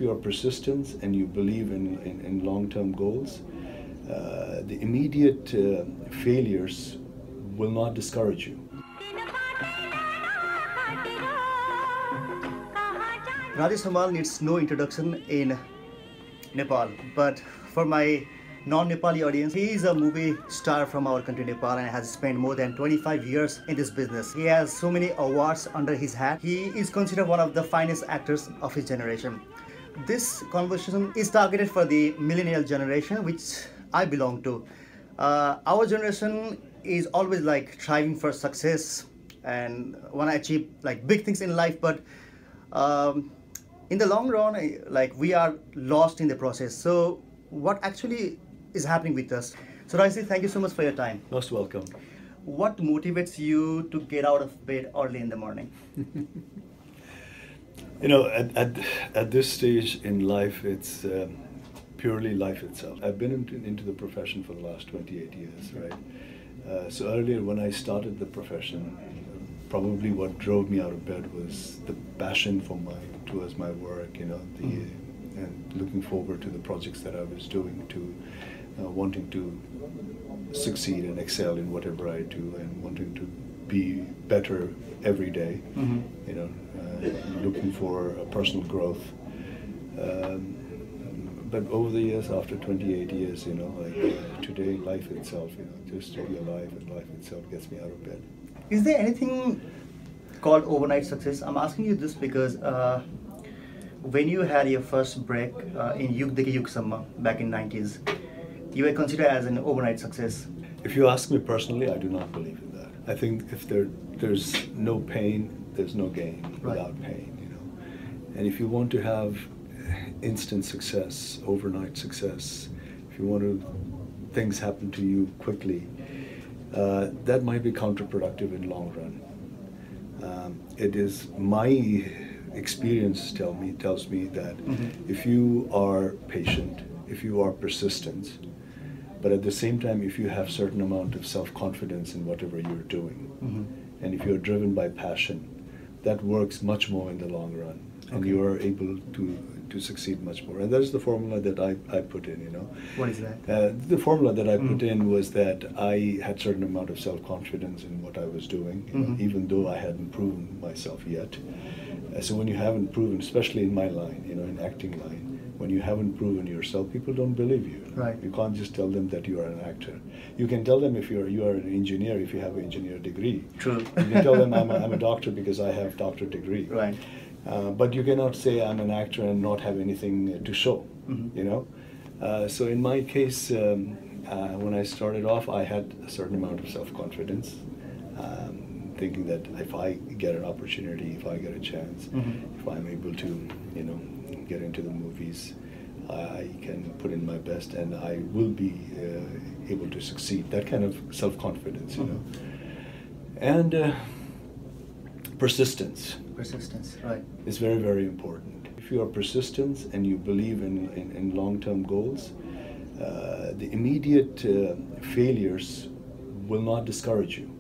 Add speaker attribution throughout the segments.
Speaker 1: if you are persistent and you believe in long-term goals, the immediate failures will not discourage you.
Speaker 2: Rajesh Hamal needs no introduction in Nepal, but for my non-Nepali audience, he is a movie star from our country Nepal and has spent more than 25 years in this business. He has so many awards under his hat. He is considered one of the finest actors of his generation. This conversation is targeted for the millennial generation, which I belong to. Our generation is always like striving for success and want to achieve like big things in life, but in the long run, like we are lost in the process. So what actually is happening with us? So Rajesh, thank you so much for your time.
Speaker 1: Most welcome.
Speaker 2: What motivates you to get out of bed early in the morning?
Speaker 1: You know, at this stage in life, it's purely life itself. I've been into the profession for the last 28 years, right? So earlier when I started the profession, probably what drove me out of bed was the passion towards my work, you know, and looking forward to the projects that I was doing, to wanting to succeed and excel in whatever I do, and wanting to be better every day, you know, looking for personal growth. But over the years, after 28 years, you know, like today, life itself, you know, just to be alive and life itself gets me out of bed.
Speaker 2: Is there anything called overnight success? I'm asking you this because when you had your first break in Yug Dekhi Yug Samma back in 90s, you were considered as an overnight success.
Speaker 1: If you ask me personally, I do not believe in that. I think if there's no pain, there's no gain without pain, you know. And if you want to have instant success, overnight success, if you want to, things happen to you quickly, that might be counterproductive in long run. It is my experience tells me that if you are patient, if you are persistent, but at the same time, if you have certain amount of self-confidence in whatever you're doing, and if you're driven by passion, that works much more in the long run, and you are able to succeed much more. And that's the formula that I put in, you know.
Speaker 2: What is that?
Speaker 1: The formula that I put in was that I had certain amount of self-confidence in what I was doing, you know, even though I hadn't proven myself yet. So when you haven't proven, especially in my line, you know, in acting line, when you haven't proven yourself, people don't believe you.
Speaker 2: Right.
Speaker 1: You can't just tell them that you are an actor. You can tell them if you are an engineer, if you have an engineer degree.
Speaker 2: True.
Speaker 1: You can tell them I'm a doctor because I have doctorate degree.
Speaker 2: Right.
Speaker 1: But you cannot say I'm an actor and not have anything to show, you know. So in my case, when I started off, I had a certain amount of self-confidence, thinking that if I get an opportunity, if I get a chance, if I'm able to, you know, get into the movies, I can put in my best and I will be able to succeed. That kind of self-confidence, you know. And persistence.
Speaker 2: Persistence, right.
Speaker 1: Is very, very important. If you are persistent and you believe in long-term goals, the immediate failures will not discourage you.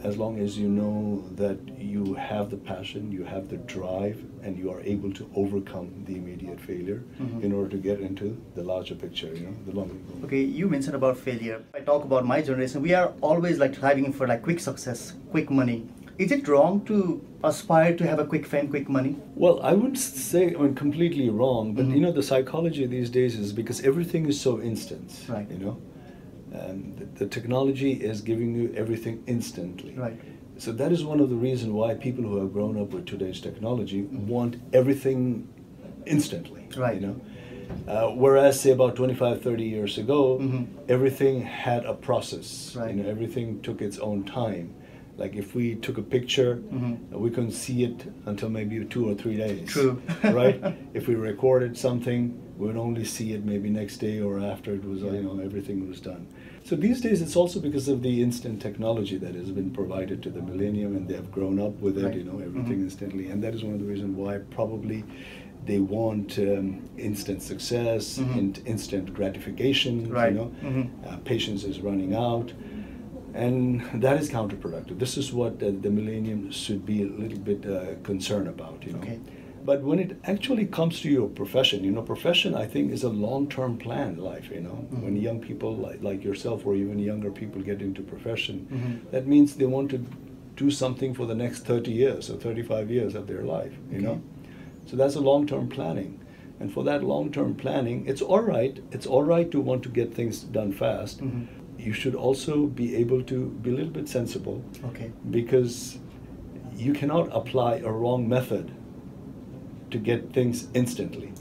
Speaker 1: As long as you know that you have the passion, you have the drive, and you are able to overcome the immediate failure in order to get into the larger picture, you know, the longer goal.
Speaker 2: Okay, you mentioned about failure. I talk about my generation. We are always like striving for like quick success, quick money. Is it wrong to aspire to have a quick fame, quick money?
Speaker 1: Well, I wouldn't say completely wrong, but you know, the psychology these days is because everything is so instant,
Speaker 2: right.
Speaker 1: You know. The technology is giving you everything instantly.
Speaker 2: Right.
Speaker 1: So that is one of the reasons why people who have grown up with today's technology want everything instantly.
Speaker 2: Right.
Speaker 1: You know? Whereas, say, about 25, 30 years ago, everything had a process.
Speaker 2: Right.
Speaker 1: You know, everything took its own time. Like if we took a picture, we couldn't see it until maybe 2 or 3 days.
Speaker 2: True.
Speaker 1: Right? If we recorded something, we would only see it maybe next day or after it was, you know, everything was done. So these days it's also because of the instant technology that has been provided to the millennium, and they have grown up with it, you know, everything instantly. And that is one of the reasons why probably they want instant success, instant gratification, you know. Patience is running out. And that is counterproductive. This is what the millennium should be a little bit concerned about, you know.
Speaker 2: Okay.
Speaker 1: But when it actually comes to your profession, profession I think is a long-term plan life, When young people like yourself or even younger people get into profession, that means they want to do something for the next 30 years or 35 years of their life, So that's a long-term planning. And for that long-term planning, it's all right to want to get things done fast. You should also be able to be a little bit sensible, because you cannot apply a wrong method to get things instantly.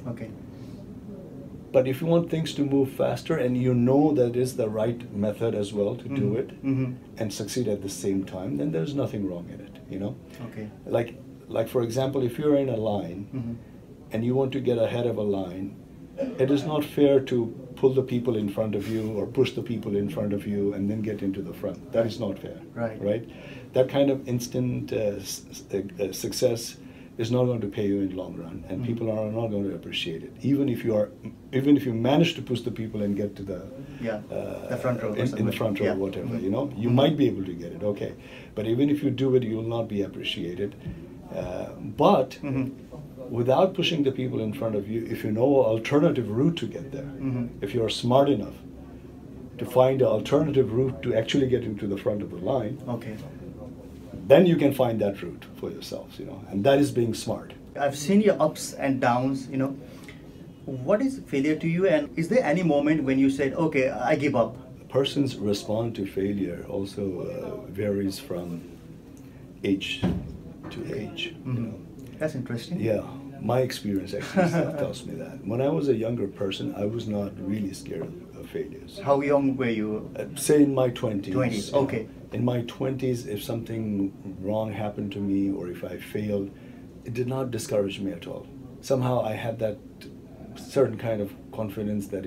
Speaker 1: But if you want things to move faster and you know that is the right method as well to do it and succeed at the same time, then there's nothing wrong in it, Like for example, if you're in a line and you want to get ahead of a line, it is not fair to pull the people in front of you or push the people in front of you and then get into the front. That is not fair, right? That kind of instant success is not going to pay you in long run, and people are not going to appreciate it. Even if you manage to push the people and get to the
Speaker 2: front row,
Speaker 1: in the front row, or whatever, you might be able to get it, but even if you do it, you will not be appreciated. But without pushing the people in front of you, if you know an alternative route to get there, if you are smart enough to find an alternative route to actually get into the front of the line, then you can find that route for yourselves, and that is being smart.
Speaker 2: I've seen your ups and downs, What is failure to you, and is there any moment when you said, okay, I give up?
Speaker 1: A person's response to failure also varies from age to age.
Speaker 2: That's interesting.
Speaker 1: Yeah, my experience actually tells me that. When I was a younger person, I was not really scared of failures.
Speaker 2: How young were you?
Speaker 1: Say in my 20s.
Speaker 2: 20s, okay.
Speaker 1: In my 20s, if something wrong happened to me or if I failed, it did not discourage me at all. Somehow I had that certain kind of confidence that,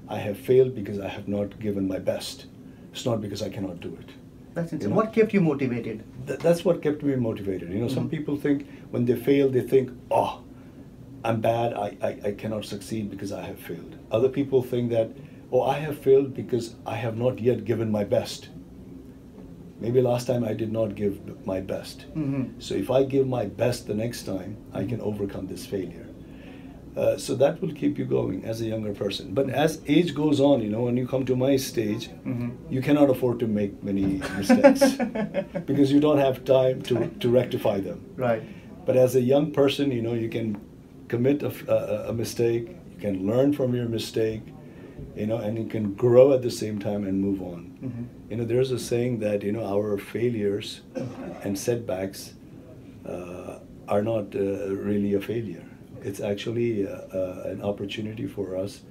Speaker 1: I have failed because I have not given my best. It's not because I cannot do it.
Speaker 2: That's interesting. What kept you motivated?
Speaker 1: That's what kept me motivated. Some people think when they fail, they think, oh, I'm bad, I cannot succeed because I have failed. Other people think that, oh, I have failed because I have not yet given my best. Maybe last time I did not give my best. So if I give my best the next time, I can overcome this failure. So that will keep you going as a younger person. But as age goes on, when you come to my stage, you cannot afford to make many mistakes because you don't have time to rectify them.
Speaker 2: Right.
Speaker 1: But as a young person, you can commit a mistake, you can learn from your mistake, and you can grow at the same time and move on. There's a saying that, our failures and setbacks are not really a failure. It's actually an opportunity for us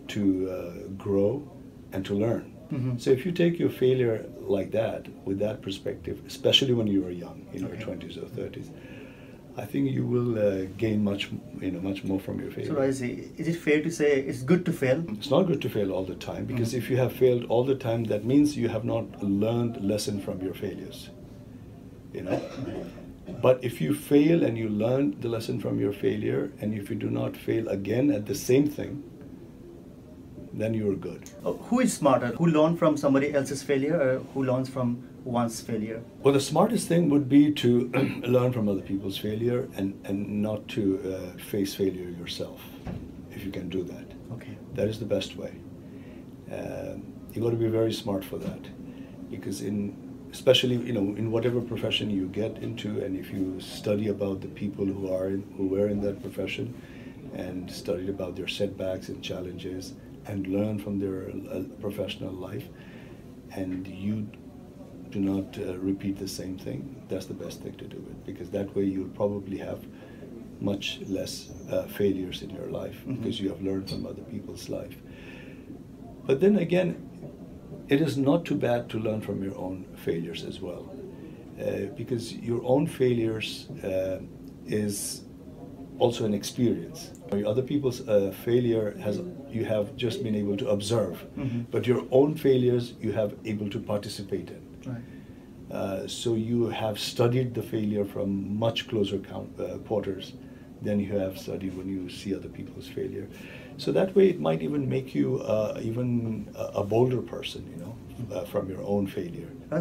Speaker 1: to grow and to learn. So if you take your failure like that, with that perspective, especially when you are young, in your 20s or 30s, I think you will gain much more from your failure.
Speaker 2: So is it fair to say it's good to fail?
Speaker 1: It's not good to fail all the time, because if you have failed all the time, that means you have not learned a lesson from your failures. But if you fail and you learn the lesson from your failure, and if you do not fail again at the same thing, then you are good.
Speaker 2: Who is smarter? Who learns from somebody else's failure, or who learns from one's failure?
Speaker 1: Well, the smartest thing would be to learn from other people's failure and not to face failure yourself, if you can do that.
Speaker 2: Okay.
Speaker 1: That is the best way. You got to be very smart for that, because especially in whatever profession you get into, and if you study about the people who were in that profession, and studied about their setbacks and challenges, and learn from their professional life, and you do not repeat the same thing, that's the best thing to do it, because that way you'll probably have much less failures in your life, because you have learned from other people's life. But then again, it is not too bad to learn from your own failures as well, because your own failures is also an experience. Other people's failure you have just been able to observe, but your own failures you have able to participate in.
Speaker 2: Right.
Speaker 1: So you have studied the failure from much closer quarters than you have studied when you see other people's failure. So that way it might even make you even a bolder person, from your own failure.
Speaker 2: I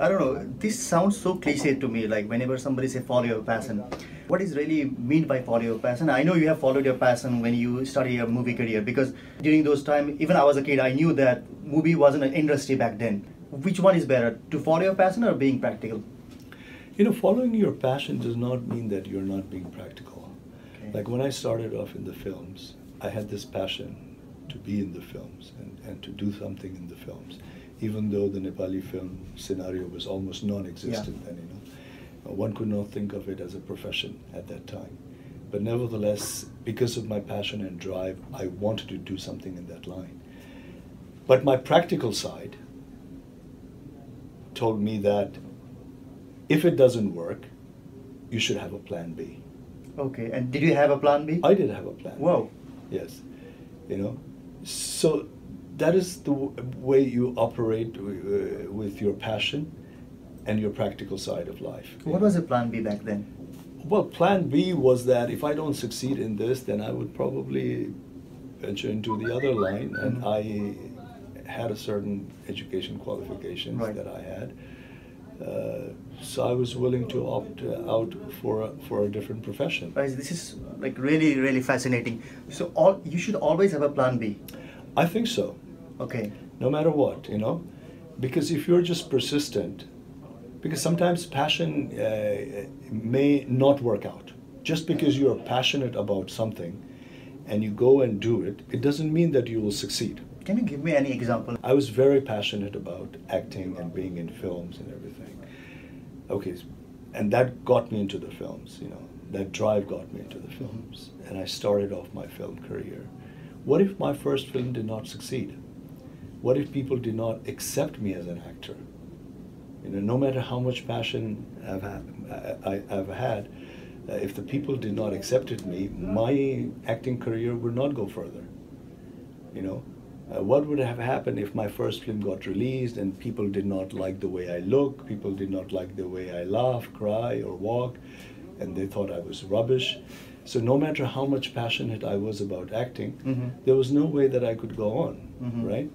Speaker 2: don't know, this sounds so cliche to me, like whenever somebody say follow your passion. What is really meant by follow your passion? I know you have followed your passion when you started your movie career, because during those time, even I was a kid, I knew that movie wasn't an industry back then. Which one is better, to follow your passion or being practical?
Speaker 1: You know, following your passion does not mean that you're not being practical.
Speaker 2: Okay.
Speaker 1: Like when I started off in the films, I had this passion to be in the films and to do something in the films, even though the Nepali film scenario was almost non-existent then, you know. One could not think of it as a profession at that time. But nevertheless, because of my passion and drive, I wanted to do something in that line. But my practical side told me that if it doesn't work, you should have a plan B.
Speaker 2: Okay, and did you have a plan B?
Speaker 1: I did have a plan
Speaker 2: Whoa.
Speaker 1: B. Yes. You know, so that is the way you operate with your passion and your practical side of life.
Speaker 2: What was the plan B back then?
Speaker 1: Well, plan B was that if I don't succeed in this, then I would probably venture into the other line, and I had a certain education qualifications that I had. So I was willing to opt out for a different profession.
Speaker 2: Right, this is like really, really fascinating. So you should always have a plan B.
Speaker 1: I think so.
Speaker 2: Okay.
Speaker 1: No matter what, you know, because if you're just persistent, because sometimes passion may not work out. Just because you're passionate about something and you go and do it, it doesn't mean that you will succeed.
Speaker 2: Can you give me any example?
Speaker 1: I was very passionate about acting and being in films and everything. Okay, and that got me into the films, you know. That drive got me into the films. And I started off my film career. What if my first film did not succeed? What if people did not accept me as an actor? You know, no matter how much passion I've had, if the people did not accept me, my acting career would not go further. You know, what would have happened if my first film got released and people did not like the way I look, people did not like the way I laugh, cry, or walk, and they thought I was rubbish? So no matter how much passionate I was about acting, there was no way that I could go on, right?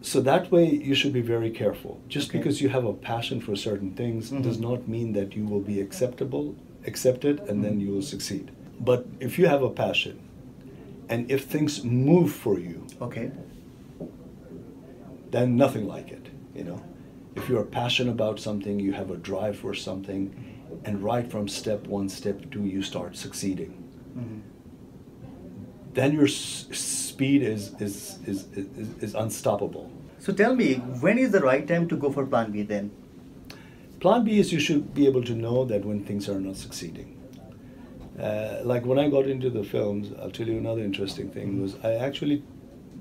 Speaker 1: So that way you should be very careful. Just because you have a passion for certain things does not mean that you will be accepted, and then you will succeed. But if you have a passion, and if things move for you, then nothing like it, you know. If you're passionate about something, you have a drive for something, and right from step one, step two, you start succeeding. Then your speed is unstoppable.
Speaker 2: So tell me, when is the right time to go for plan B then?
Speaker 1: Plan B is you should be able to know that when things are not succeeding. Like when I got into the films, I'll tell you another interesting thing was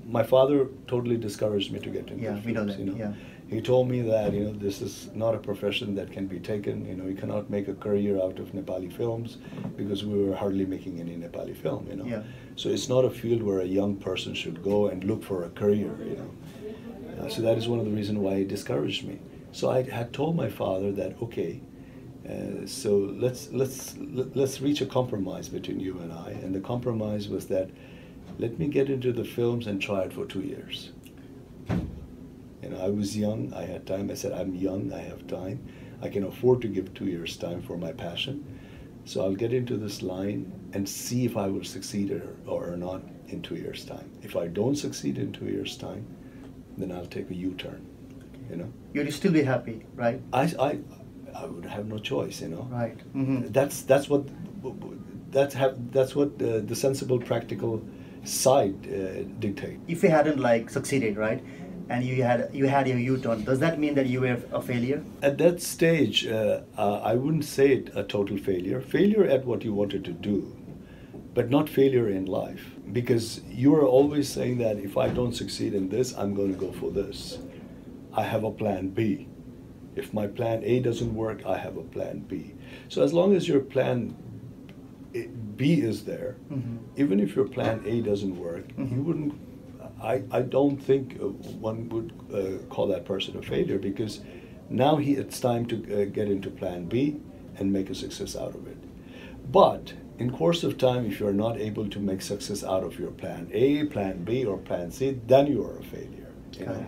Speaker 1: my father totally discouraged me to get into films.
Speaker 2: We know that.
Speaker 1: You know?
Speaker 2: Yeah.
Speaker 1: He told me that, you know, this is not a profession that can be taken. You know, you cannot make a career out of Nepali films because we were hardly making any Nepali film, you know.
Speaker 2: Yeah.
Speaker 1: So it's not a field where a young person should go and look for a career, you know. So that is one of the reasons why he discouraged me. So I had told my father that, okay, so let's reach a compromise between you and I. And the compromise was that let me get into the films and try it for 2 years. You know, I was young, I had time. I said, I'm young, I have time. I can afford to give 2 years time for my passion. So I'll get into this line and see if I will succeed or not in 2 years' time. If I don't succeed in 2 years' time, then I'll take a U-turn, you know.
Speaker 2: You'd still be happy, right?
Speaker 1: I would have no choice, you know.
Speaker 2: Right.
Speaker 1: That's what the sensible, practical side dictate.
Speaker 2: If you hadn't succeeded, right, and you had your U-turn, does that mean that you were a failure?
Speaker 1: At that stage, I wouldn't say it a total failure. Failure at what you wanted to do, but not failure in life. Because you are always saying that if I don't succeed in this, I'm going to go for this. I have a plan B. If my plan A doesn't work, I have a plan B. So as long as your plan B is there, even if your plan A doesn't work, you wouldn't. I don't think one would call that person a failure, because now it's time to get into plan B and make a success out of it. But in course of time, if you're not able to make success out of your plan A, plan B, or plan C, then you are a failure. You know?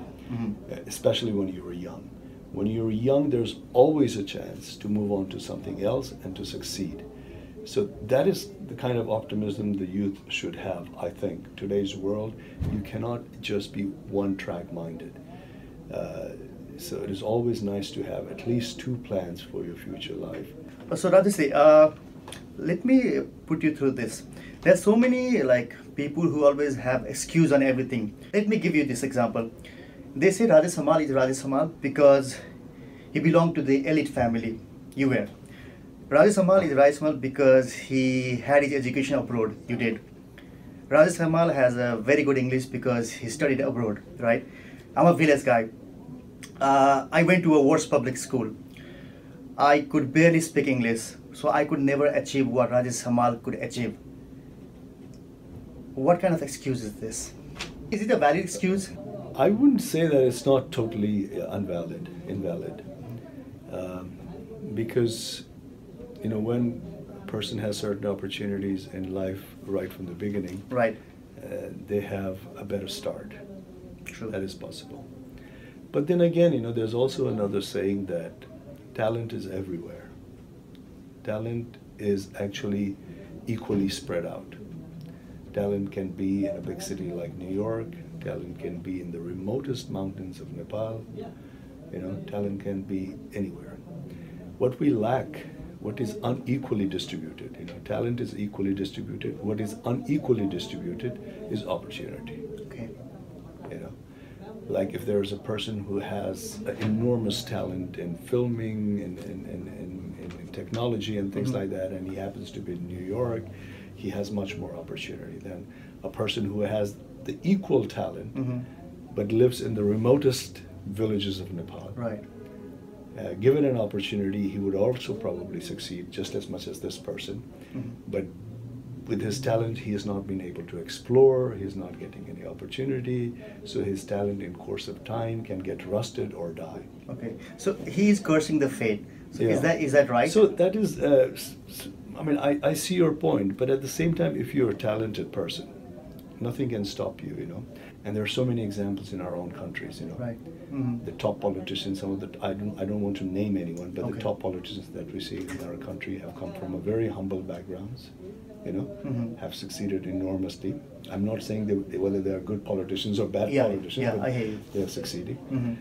Speaker 1: Especially when you were young. When you're young, there's always a chance to move on to something else and to succeed. So that is the kind of optimism the youth should have, I think. Today's world, you cannot just be one-track minded. So it is always nice to have at least two plans for your future life.
Speaker 2: So Rajesh, let me put you through this. There's so many like people who always have excuse on everything. Let me give you this example. They say Rajesh Hamal is Rajesh Hamal because he belonged to the elite family. You were. Rajesh Hamal is Rajesh Hamal because he had his education abroad. You did. Rajesh Hamal has a very good English because he studied abroad, right? I'm a village guy. I went to a worst public school. I could barely speak English, so I could never achieve what Rajesh Hamal could achieve. What kind of excuse is this? Is it a valid excuse?
Speaker 1: I wouldn't say that it's not totally invalid. Because, you know, when a person has certain opportunities in life right from the beginning,
Speaker 2: right,
Speaker 1: they have a better start.
Speaker 2: True.
Speaker 1: That is possible. But then again, you know, there's also another saying that talent is everywhere. Talent is actually equally spread out. Talent can be in a big city like New York. Talent can be in the remotest mountains of Nepal. You know, talent can be anywhere. What we lack, what is unequally distributed, you know, talent is equally distributed. What is unequally distributed is opportunity.
Speaker 2: Okay.
Speaker 1: You know, like if there's a person who has enormous talent in filming, in technology and things like that, and he happens to be in New York, he has much more opportunity than a person who has the equal talent, but lives in the remotest villages of Nepal.
Speaker 2: Right.
Speaker 1: Given an opportunity, he would also probably succeed just as much as this person. But with his talent, he has not been able to explore, he's not getting any opportunity, so his talent in course of time can get rusted or die.
Speaker 2: Okay, so he is cursing the fate. So
Speaker 1: Yeah.
Speaker 2: is that right?
Speaker 1: So that is, I mean, I see your point, but at the same time, if you're a talented person, nothing can stop you, you know. And there are so many examples in our own countries, you know.
Speaker 2: Right.
Speaker 1: The top politicians, some of the, I don't want to name anyone, but
Speaker 2: Okay.
Speaker 1: the top politicians that we see in our country have come from a very humble backgrounds, you know, have succeeded enormously. I'm not saying whether they are good politicians or bad politicians,
Speaker 2: yeah,
Speaker 1: but
Speaker 2: I hear you.
Speaker 1: they are succeeding.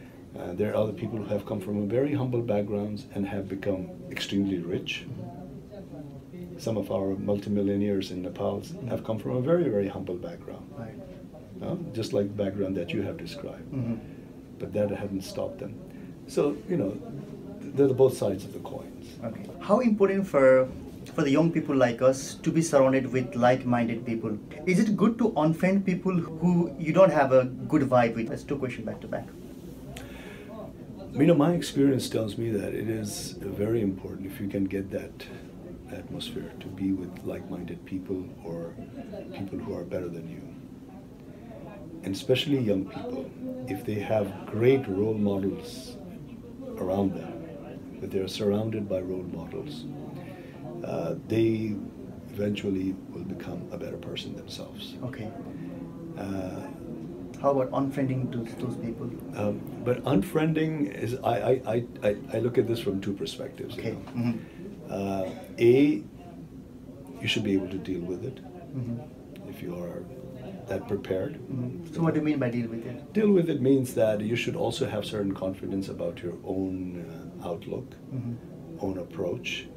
Speaker 1: There are other people who have come from a very humble backgrounds and have become extremely rich. Some of our multimillionaires in Nepal have come from a very, very humble background.
Speaker 2: Right.
Speaker 1: Just like the background that you have described. But that hadn't stopped them. So, you know, they're the both sides of the coins.
Speaker 2: Okay. How important for the young people like us to be surrounded with like-minded people? Is it good to unfriend people who you don't have a good vibe with? That's two questions back to back.
Speaker 1: You know, my experience tells me that it is very important if you can get that atmosphere to be with like-minded people or people who are better than you. And especially young people, if they have great role models around them, if they're surrounded by role models, they eventually will become a better person themselves.
Speaker 2: Okay. How about unfriending those people?
Speaker 1: But unfriending is, I look at this from two perspectives.
Speaker 2: Okay.
Speaker 1: You know. A, you should be able to deal with it if you are that prepared.
Speaker 2: So what do you mean by deal with it?
Speaker 1: Deal with it means that you should also have certain confidence about your own outlook, own approach,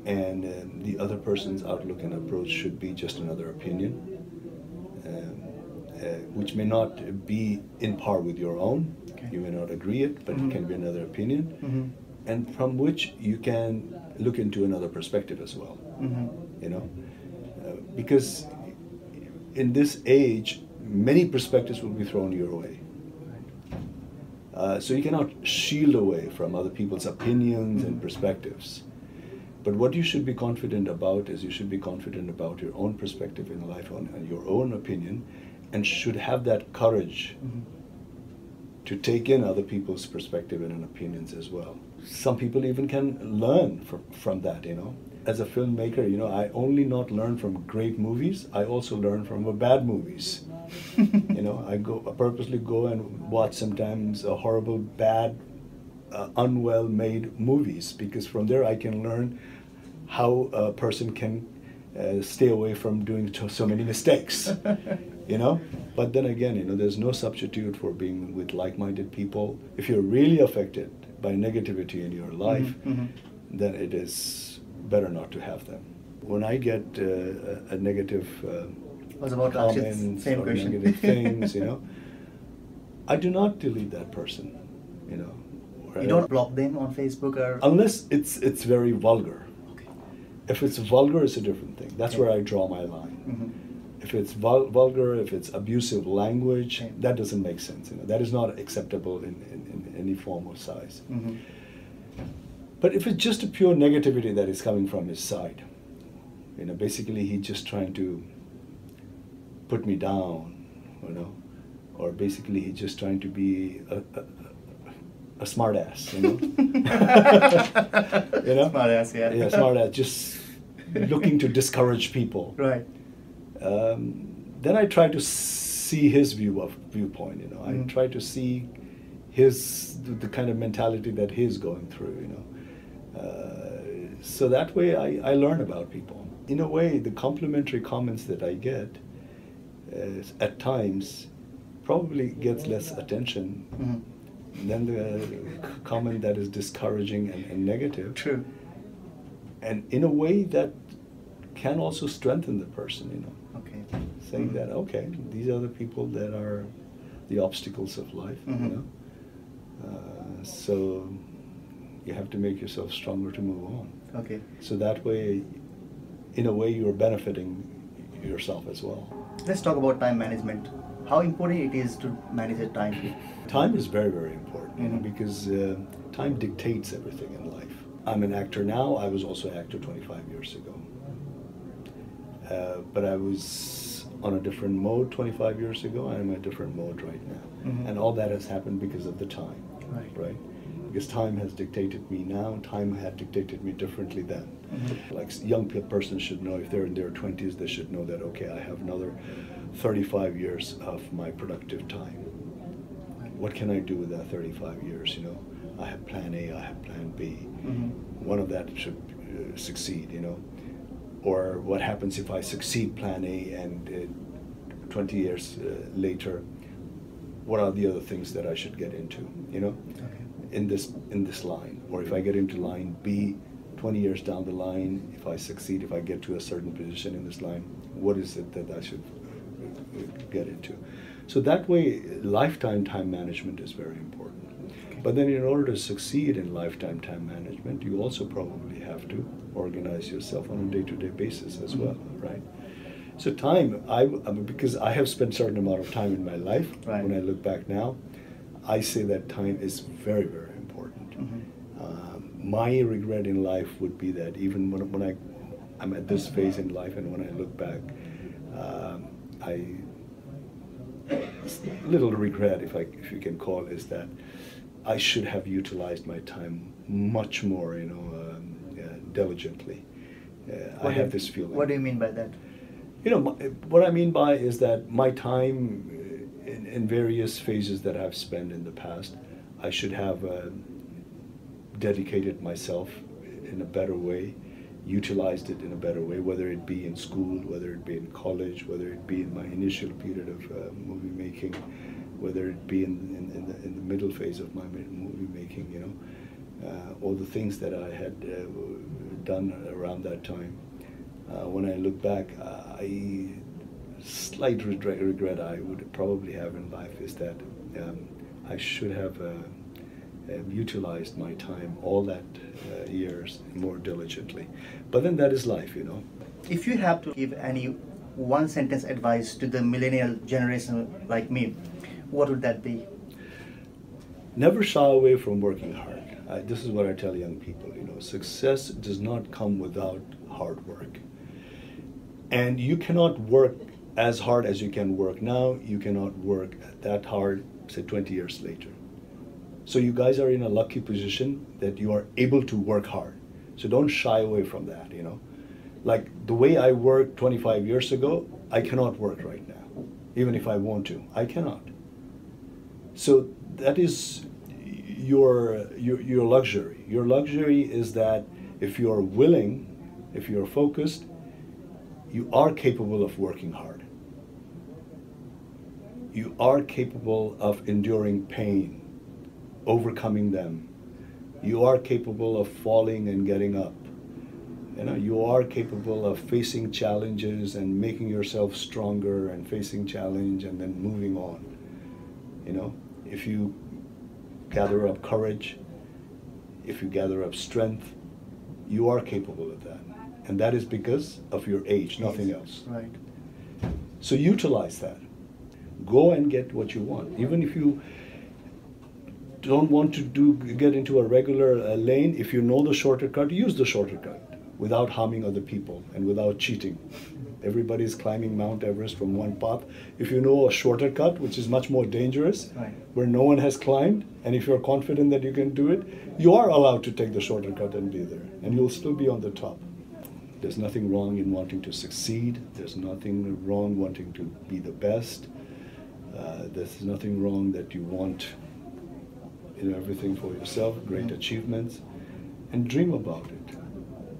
Speaker 1: and the other person's outlook and approach should be just another opinion, which may not be in par with your own.
Speaker 2: Okay.
Speaker 1: You may not agree it, but it can be another opinion, and from which you can look into another perspective as well. You know, because in this age, many perspectives will be thrown your way. So you cannot shield away from other people's opinions and perspectives. But what you should be confident about is you should be confident about your own perspective in life and your own opinion, and should have that courage to take in other people's perspective and opinions as well. Some people even can learn from that, you know. As a filmmaker, you know, I only not learn from great movies, I also learn from bad movies. You know, I purposely go and watch sometimes a horrible, bad unwell made movies, because from there I can learn how a person can stay away from doing so many mistakes, you know. But then again, you know, there's no substitute for being with like-minded people. If you're really affected by negativity in your life, then it is better not to have them. When I get a negative
Speaker 2: was about
Speaker 1: comments
Speaker 2: same
Speaker 1: or
Speaker 2: question.
Speaker 1: negative things, you know, I do not delete that person, you know.
Speaker 2: You don't block them on Facebook or...
Speaker 1: Unless it's very vulgar.
Speaker 2: Okay.
Speaker 1: If it's vulgar, it's a different thing. That's where I draw my line. If it's vulgar, if it's abusive language, that doesn't make sense. You know, that is not acceptable in any form or size. But if it's just a pure negativity that is coming from his side, you know, basically he's just trying to put me down, you know, or basically he's just trying to be a smart ass, you know. You know?
Speaker 2: Smart ass, yeah.
Speaker 1: Yeah, smart ass, just looking to discourage people.
Speaker 2: Right.
Speaker 1: Then I try to see his viewpoint, you know. I try to see the kind of mentality that he's going through, you know. So that way I learn about people. In a way, the complimentary comments that I get at times probably gets less attention than the comment that is discouraging and negative.
Speaker 2: True.
Speaker 1: And in a way that can also strengthen the person, you know.
Speaker 2: Okay.
Speaker 1: Saying that, okay, these are the people that are the obstacles of life, you know. So you have to make yourself stronger to move on.
Speaker 2: Okay.
Speaker 1: So that way, in a way, you're benefiting yourself as well.
Speaker 2: Let's talk about time management. How important it is to manage your time?
Speaker 1: Time is very, very important, you know, because time dictates everything in life. I'm an actor now. I was also an actor 25 years ago. But I was on a different mode 25 years ago. I'm in a different mode right now. And all that has happened because of the time, right? Because time has dictated me now, time had dictated me differently then. Like young person should know, if they're in their 20s, they should know that, okay, I have another 35 years of my productive time. What can I do with that 35 years, you know? I have plan A, I have plan B. One of that should succeed, you know? Or what happens if I succeed plan A and 20 years later, what are the other things that I should get into, you know? In this line, or if I get into line B 20 years down the line, if I succeed, if I get to a certain position in this line, what is it that I should get into? So that way, lifetime time management is very important. But then in order to succeed in lifetime time management, you also probably have to organize yourself on a day-to-day basis as well, right? So time, because I have spent a certain amount of time in my life, when I look back now, I say that time is very, very important. My regret in life would be that even when I'm at this phase in life, and when I look back, little regret, if you can call it, is that I should have utilized my time much more, you know, diligently. I have this feeling.
Speaker 2: What do you mean by that?
Speaker 1: You know, what I mean by is that my time in various phases that I've spent in the past, I should have dedicated myself in a better way, utilized it in a better way, whether it be in school, whether it be in college, whether it be in my initial period of movie making, whether it be in the middle phase of my movie making, you know, all the things that I had done around that time. When I look back, slight regret I would probably have in life is that I should have utilized my time all that years more diligently. But then that is life, you know.
Speaker 2: If you have to give any one sentence advice to the millennial generation like me, what would that be?
Speaker 1: Never shy away from working hard. This is what I tell young people, you know, success does not come without hard work. And you cannot work as hard as you can work now. You cannot work that hard, say, 20 years later. So you guys are in a lucky position that you are able to work hard. So don't shy away from that, you know. Like the way I worked 25 years ago, I cannot work right now. Even if I want to, I cannot. So that is, your luxury. Your luxury is that if you're willing, if you're focused, you are capable of working hard. You are capable of enduring pain, overcoming them. You are capable of falling and getting up. You are capable of facing challenges and making yourself stronger and facing challenge and then moving on. If you gather up courage, if you gather up strength, you are capable of that. And that is because of your age, nothing else.
Speaker 2: Right.
Speaker 1: So utilize that. Go and get what you want. Even if you don't want to get into a regular lane, if you know the shorter cut, use the shorter cut without harming other people and without cheating. Everybody's climbing Mount Everest from one path. If you know a shorter cut, which is much more dangerous,
Speaker 2: right,
Speaker 1: where no one has climbed, and if you're confident that you can do it, you are allowed to take the shorter cut and be there, and you'll still be on the top. There's nothing wrong in wanting to succeed. There's nothing wrong wanting to be the best. There's nothing wrong that you want everything for yourself, great achievements, and dream about it.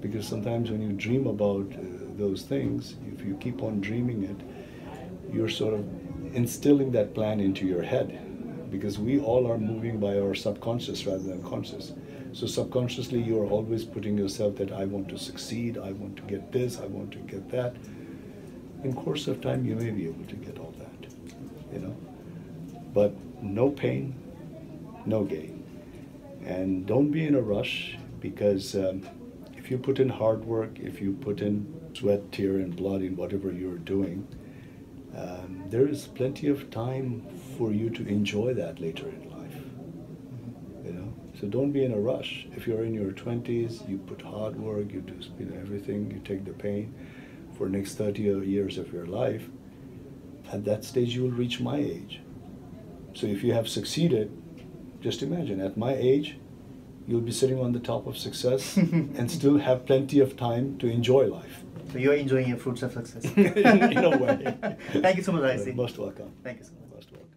Speaker 1: Because sometimes when you dream about those things, if you keep on dreaming it, you're sort of instilling that plan into your head. Because we all are moving by our subconscious rather than conscious. So subconsciously you are always putting yourself that I want to succeed, I want to get this, I want to get that. In course of time you may be able to get all that, But no pain, no gain. And don't be in a rush, because if you put in hard work, if you put in sweat, tear, and blood in whatever you're doing, there is plenty of time for you to enjoy that later in life. So don't be in a rush. If you're in your 20s, you put hard work, you do everything, you take the pain for the next 30 years of your life. At that stage, you will reach my age. So if you have succeeded, just imagine, at my age, you'll be sitting on the top of success and still have plenty of time to enjoy life.
Speaker 2: So you're enjoying your fruits of success.
Speaker 1: In a way.
Speaker 2: Thank you so much, Rajesh.
Speaker 1: Most welcome.
Speaker 2: Thank you so much.
Speaker 1: Most welcome.